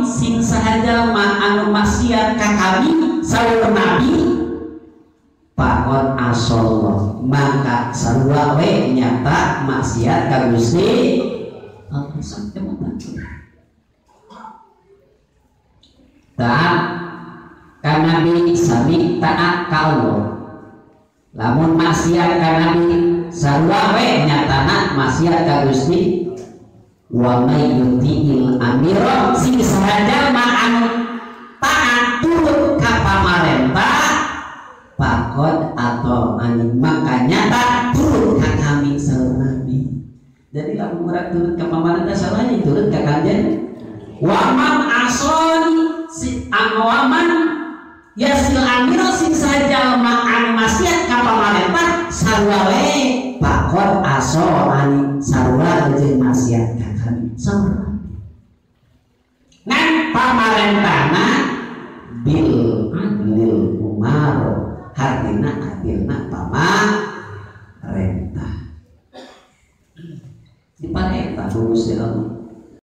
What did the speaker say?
sing sahaja anu maksiat ka kami saur nabi pakon asallah maka sarua we nyata maksiat ka Gusti Allah sampai mata taat ka nabi sami taat ka Allah lamun maksiat ka nabi sarua we nyatana maksiat ka Gusti wa may yuti'il amira sing sahaja ma'an taat turut ka pamarentah pakod atau ani makanya tak turut ka kami saur nabi. Jadi lamun urang turut ka pamarentah salahnya turut ka kanjen wa man asoni si awaman yasil amira sing sahaja ma'an maksiat ka pamarentah sarua we pakod aso ani sarua jeung maksiat ka kami saur ngan pamarentahna bil adlil umar hartina adilna pamarentah di parentah Gusti Allah